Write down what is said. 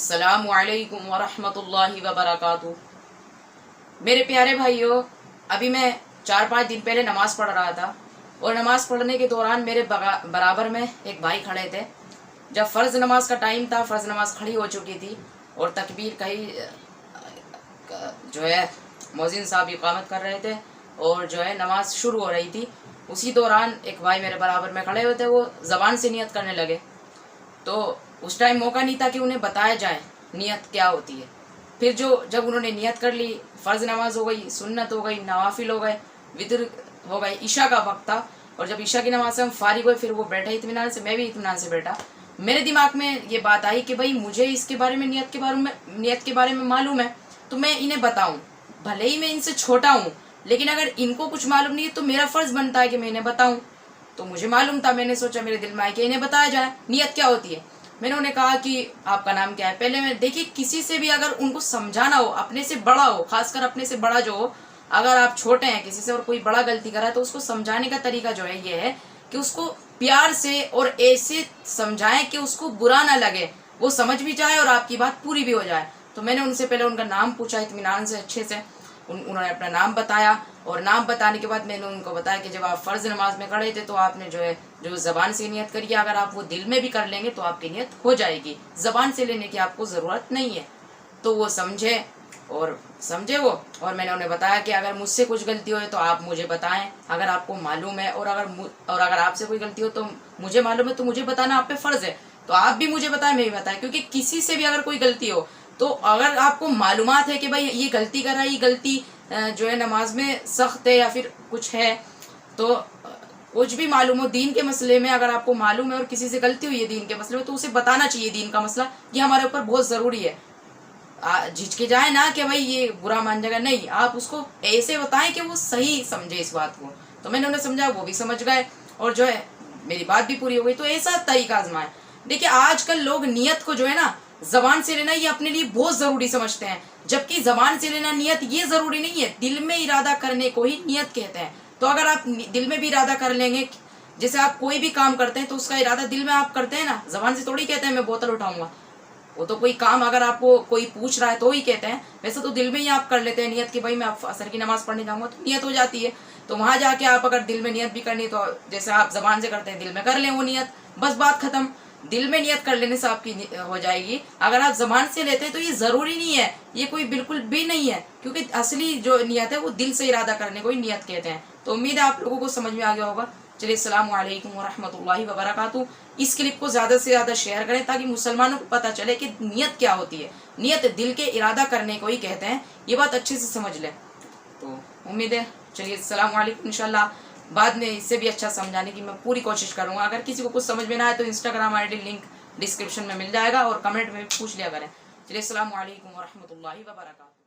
अस्सलामु अलैकुम वरहमतुल्लाहि वबरकातुहू। मेरे प्यारे भाइयों, अभी मैं 4-5 दिन पहले नमाज़ पढ़ रहा था और नमाज़ पढ़ने के दौरान मेरे बराबर में एक भाई खड़े थे। जब फ़र्ज़ नमाज का टाइम था, फ़र्ज़ नमाज खड़ी हो चुकी थी और तकबीर कही जो है मौज़िन साहब इक़ामत कर रहे थे और जो है नमाज शुरू हो रही थी। उसी दौरान एक भाई मेरे बराबर में खड़े हुए थे, वो ज़बान से नियत करने लगे। तो उस टाइम मौका नहीं था कि उन्हें बताया जाए नियत क्या होती है। फिर जब उन्होंने नियत कर ली, फ़र्ज़ नमाज हो गई, सुन्नत हो गई, नवाफिल हो गए, वितर हो गए, ईशा का वक्त था और जब ईशा की नमाज से हम फारिग हुए, फिर वो बैठे इत्मीनान से, मैं भी इत्मीनान से बैठा। मेरे दिमाग में ये बात आई कि भाई मुझे इसके बारे में नियत के बारे में मालूम है तो मैं इन्हें बताऊं। भले ही मैं इनसे छोटा हूँ, लेकिन अगर इनको कुछ मालूम नहीं है तो मेरा फ़र्ज़ बनता है कि मैं इन्हें बताऊं। तो मुझे मालूम था, मैंने सोचा मेरे दिल में आया कि इन्हें बताया जाए नियत क्या होती है। मैंने उन्हें कहा कि आपका नाम क्या है। पहले मैं देखिए, किसी से भी अगर उनको समझाना हो, अपने से बड़ा हो, खासकर अपने से बड़ा जो हो, अगर आप छोटे हैं किसी से और कोई बड़ा गलती करा है तो उसको समझाने का तरीका जो है ये है कि उसको प्यार से और ऐसे समझाएं कि उसको बुरा ना लगे, वो समझ भी जाए और आपकी बात पूरी भी हो जाए। तो मैंने उनसे पहले उनका नाम पूछा इत्मीनान से, अच्छे से। उन्होंने अपना नाम बताया और नाम बताने के बाद मैंने उनको बताया कि जब आप फ़र्ज़ नमाज में खड़े थे तो आपने जो ज़बान से नियत करी है, अगर आप वो दिल में भी कर लेंगे तो आपकी नियत हो जाएगी, ज़बान से लेने की आपको ज़रूरत नहीं है। तो वो समझे वो, और मैंने उन्हें बताया कि अगर मुझसे कुछ गलती हो तो आप मुझे बताएं, अगर आपको मालूम है, और अगर आपसे कोई गलती हो तो मुझे मालूम है, तो मुझे बताना आप पे फ़र्ज़ है। तो आप भी मुझे बताएं, मैं भी बताएं, क्योंकि किसी से भी अगर कोई गलती हो तो अगर आपको मालूमात है कि भाई ये गलती कर रहा है, ये गलती जो है नमाज में सख्त है या फिर कुछ है, तो कुछ भी मालूम हो दीन के मसले में, अगर आपको मालूम है और किसी से गलती हुई है दीन के मसले में, तो उसे बताना चाहिए। दीन का मसला ये हमारे ऊपर बहुत ज़रूरी है। झिझके जाए ना कि भाई ये बुरा मान जाएगा, नहीं, आप उसको ऐसे बताएं कि वो सही समझे इस बात को। तो मैंने उन्हें समझाया, वो भी समझ गए और जो है मेरी बात भी पूरी हो गई। तो ऐसा तरीका आजमाएं। देखिए, आजकल लोग नियत को जो है ना ज़बान से लेना ये अपने लिए बहुत ज़रूरी समझते हैं, जबकि ज़बान से लेना नियत ये ज़रूरी नहीं है। दिल में इरादा करने को ही नियत कहते हैं। तो अगर आप दिल में भी इरादा कर लेंगे, जैसे आप कोई भी काम करते हैं तो उसका इरादा दिल में आप करते हैं ना, ज़बान से थोड़ी कहते हैं मैं बोतल उठाऊंगा। वो तो कोई काम अगर आपको कोई पूछ रहा है तो ही कहते हैं, वैसे तो दिल में ही आप कर लेते हैं नियत कि भाई मैं असर की नमाज पढ़ने जाऊंगा, तो नियत हो जाती है। तो वहां जाके आप अगर दिल में नियत भी करनी तो जैसे आप ज़बान से करते हैं दिल में कर लें वो नियत, बस बात खत्म। दिल में नियत कर लेने से आपकी हो जाएगी। अगर आप ज़बान से लेते हैं तो ये ज़रूरी नहीं है, ये कोई बिल्कुल भी नहीं है, क्योंकि असली जो नियत है वो दिल से इरादा करने को ही नियत कहते हैं। तो उम्मीद है आप लोगों को समझ में आ गया होगा। चलिए, अस्सलामु अलैकुम वरहमतुल्लाहि वबरकातुहू। इस क्लिप को ज़्यादा से ज़्यादा शेयर करें ताकि मुसलमानों को पता चले कि नियत क्या होती है। नियत दिल के इरादा करने को ही कहते हैं, ये बात अच्छे से समझ लें। तो उम्मीद है, चलिए अस्सलामु अलैकुम। इंशाल्लाह बाद में इससे भी अच्छा समझाने की मैं पूरी कोशिश करूँगा। अगर किसी को कुछ समझ में ना आए तो इंस्टाग्राम ID लिंक डिस्क्रिप्शन में मिल जाएगा और कमेंट में पूछ लिया करें। चलिए, अस्सलामु अलैकुम वरहमतुल्लाहि वबरकातुहू।